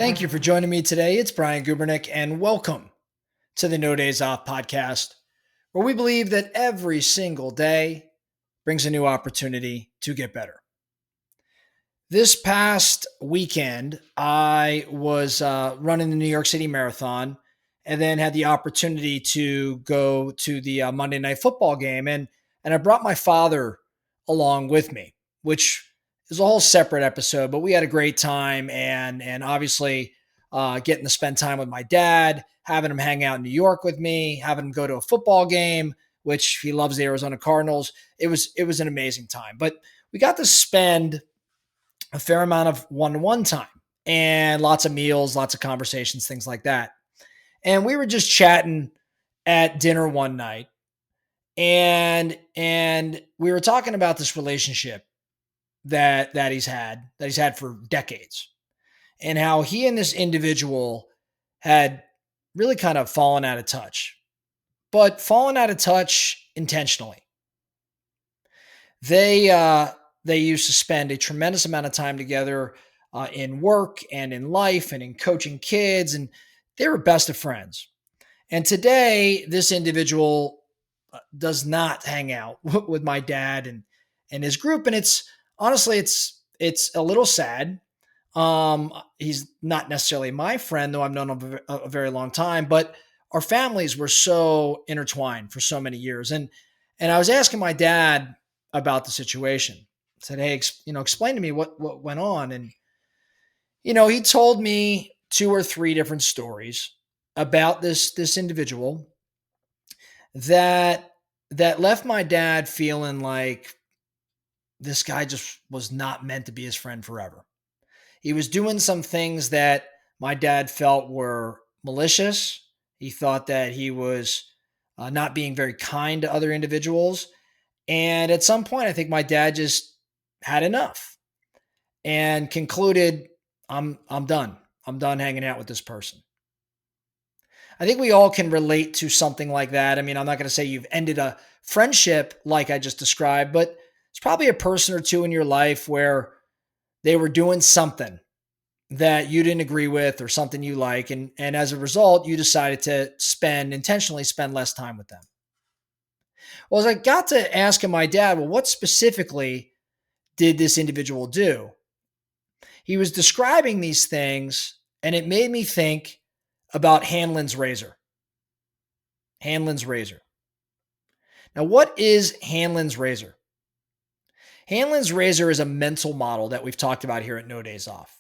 Thank you for joining me today. It's Brian Gubernick, and welcome to the No Days Off podcast, where we believe that every single day brings a new opportunity to get better. This past weekend, I was running the New York City Marathon and then had the opportunity to go to the Monday Night Football game. And I brought my father along with me, which is a whole separate episode, but we had a great time and obviously getting to spend time with my dad, having him hang out in New York with me, having him go to a football game, which he loves the Arizona Cardinals. It was an amazing time. But we got to spend a fair amount of one-to-one time and lots of meals, lots of conversations, things like that. And we were just chatting at dinner one night and we were talking about this relationship that he's had for decades and how he and this individual had really kind of fallen out of touch, but fallen out of touch intentionally. They used to spend a tremendous amount of time together in work and in life and in coaching kids, and they were best of friends. And today, this individual does not hang out with my dad and his group, and it's honestly it's a little sad. He's not necessarily my friend, though I've known him a very long time, but our families were so intertwined for so many years, and I was asking my dad about the situation. I said, "Hey, explain to me what went on." And he told me two or three different stories about this individual that that left my dad feeling like this guy just was not meant to be his friend forever. He was doing some things that my dad felt were malicious. He thought that he was not being very kind to other individuals. And at some point, I think my dad just had enough and concluded, I'm done. I'm done hanging out with this person. I think we all can relate to something like that. I mean, I'm not going to say you've ended a friendship like I just described, but it's probably a person or two in your life where they were doing something that you didn't agree with or something you like. And as a result, you decided to intentionally spend less time with them. Well, as I got to asking my dad, well, what specifically did this individual do? He was describing these things, and it made me think about Hanlon's razor. Hanlon's razor. Now, what is Hanlon's razor? Hanlon's razor is a mental model that we've talked about here at No Days Off.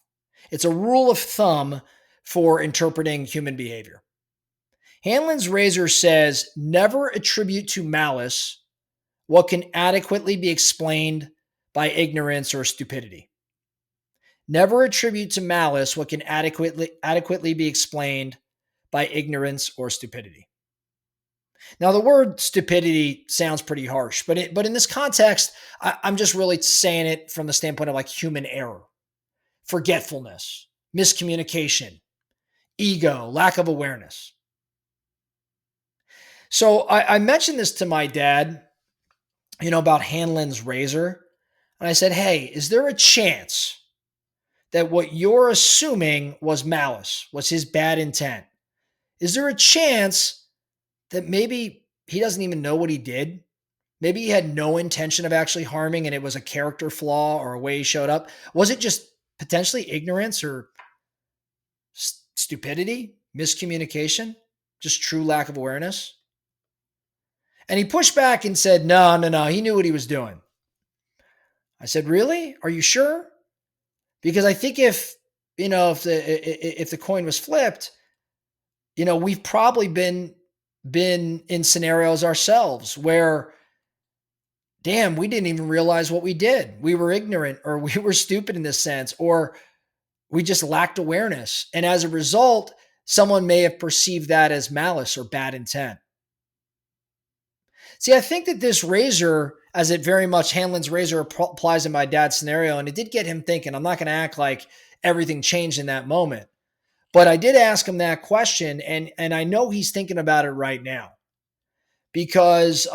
It's a rule of thumb for interpreting human behavior. Hanlon's razor says never attribute to malice what can adequately be explained by ignorance or stupidity. Never attribute to malice what can adequately be explained by ignorance or stupidity. Now, the word stupidity sounds pretty harsh, but in this context, I'm just really saying it from the standpoint of like human error, forgetfulness, miscommunication, ego, lack of awareness. So I mentioned this to my dad, about Hanlon's razor. And I said, hey, is there a chance that what you're assuming was malice, was his bad intent? Is there a chance that maybe he doesn't even know what he did? Maybe he had no intention of actually harming and it was a character flaw or a way he showed up. Was it just potentially ignorance or stupidity, miscommunication, just true lack of awareness? And he pushed back and said, no, he knew what he was doing. I said, really? Are you sure? Because I think if the coin was flipped, we've probably been in scenarios ourselves where, damn, we didn't even realize what we did. We were ignorant or we were stupid in this sense, or we just lacked awareness. And as a result, someone may have perceived that as malice or bad intent. See, I think that this razor, as it very much Hanlon's razor applies in my dad's scenario, and it did get him thinking. I'm not going to act like everything changed in that moment. But I did ask him that question, and I know he's thinking about it right now because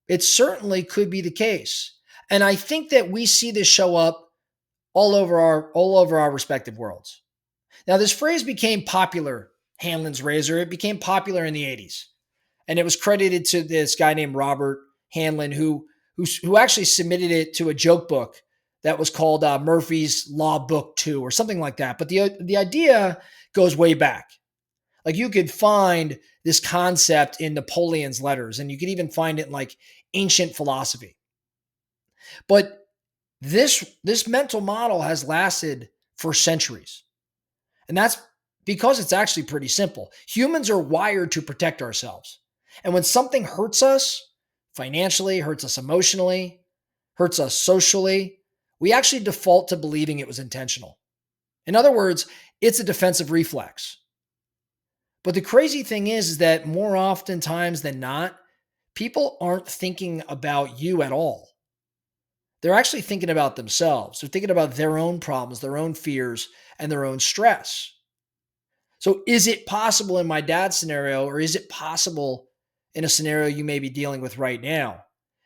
it certainly could be the case. And I think that we see this show up all over our respective worlds. Now, this phrase became popular, Hanlon's razor. It became popular in the 80s. And it was credited to this guy named Robert Hanlon, who actually submitted it to a joke book that was called Murphy's Law Book 2 or something like that. But the idea goes way back. Like you could find this concept in Napoleon's letters, and you could even find it in like ancient philosophy. But this mental model has lasted for centuries. And that's because it's actually pretty simple. Humans are wired to protect ourselves. And when something hurts us financially, hurts us emotionally, hurts us socially, we actually default to believing it was intentional. In other words, it's a defensive reflex. But the crazy thing is that more often times than not, people aren't thinking about you at all. They're actually thinking about themselves. They're thinking about their own problems, their own fears, and their own stress. So is it possible in my dad's scenario, or is it possible in a scenario you may be dealing with right now,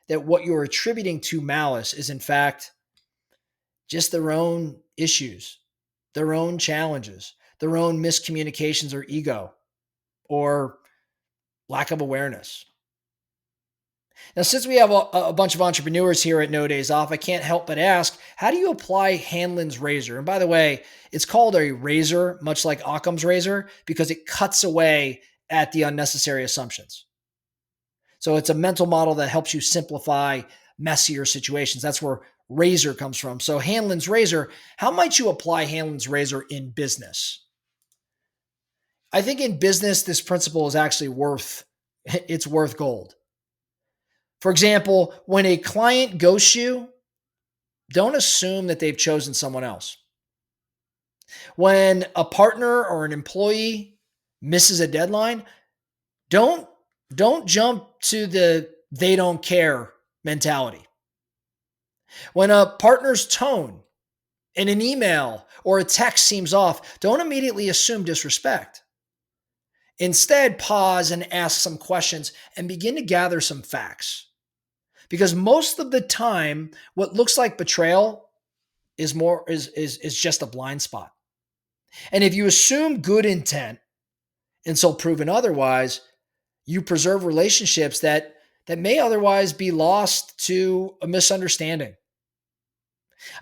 that what you're attributing to malice is in fact just their own issues, their own challenges, their own miscommunications or ego or lack of awareness? Now, since we have a bunch of entrepreneurs here at No Days Off, I can't help but ask, how do you apply Hanlon's razor? And by the way, it's called a razor, much like Occam's razor, because it cuts away at the unnecessary assumptions. So it's a mental model that helps you simplify messier situations. That's where razor comes from. So Hanlon's razor, how might you apply Hanlon's razor in business? I think in business, this principle is actually it's worth gold. For example, when a client ghosts you, don't assume that they've chosen someone else. When a partner or an employee misses a deadline, don't jump to the they don't care mentality. When a partner's tone in an email or a text seems off, don't immediately assume disrespect. Instead, pause and ask some questions and begin to gather some facts. Because most of the time, what looks like betrayal is just a blind spot. And if you assume good intent until proven otherwise, you preserve relationships that may otherwise be lost to a misunderstanding.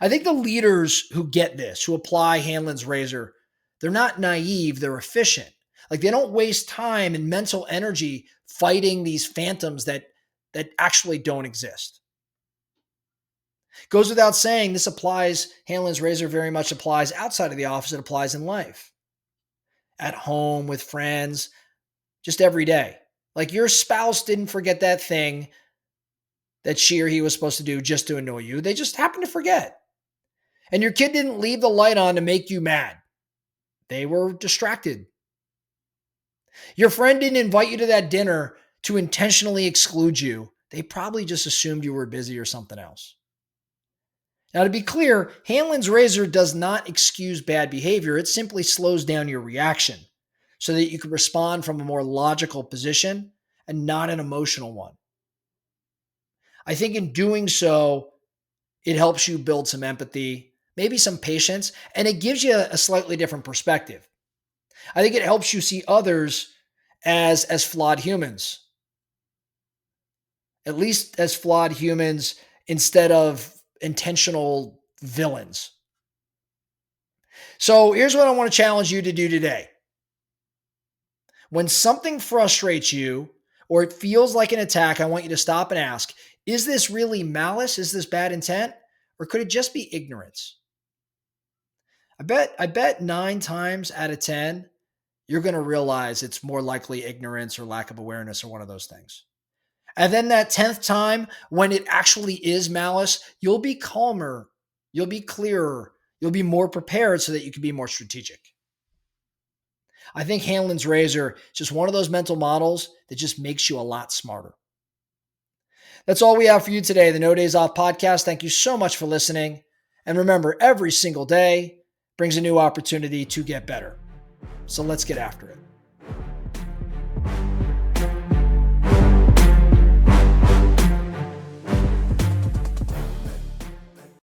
I think the leaders who get this, who apply Hanlon's razor, they're not naive, they're efficient. Like they don't waste time and mental energy fighting these phantoms that actually don't exist. Goes without saying, Hanlon's razor very much applies outside of the office. It applies in life, at home, with friends, just every day. Like your spouse didn't forget that thing that she or he was supposed to do just to annoy you. They just happened to forget. And your kid didn't leave the light on to make you mad. They were distracted. Your friend didn't invite you to that dinner to intentionally exclude you. They probably just assumed you were busy or something else. Now, to be clear, Hanlon's razor does not excuse bad behavior. It simply slows down your reaction so that you can respond from a more logical position and not an emotional one. I think in doing so, it helps you build some empathy, maybe some patience, and it gives you a slightly different perspective. I think it helps you see others as flawed humans, at least as flawed humans instead of intentional villains. So here's what I want to challenge you to do today. When something frustrates you or it feels like an attack, I want you to stop and ask, is this really malice? Is this bad intent? Or could it just be ignorance? I bet 9 times out of 10, you're going to realize it's more likely ignorance or lack of awareness or one of those things. And then that 10th time, when it actually is malice, you'll be calmer, you'll be clearer, you'll be more prepared so that you can be more strategic. I think Hanlon's razor is just one of those mental models that just makes you a lot smarter. That's all we have for you today, the No Days Off podcast. Thank you so much for listening. And remember, every single day brings a new opportunity to get better. So let's get after it.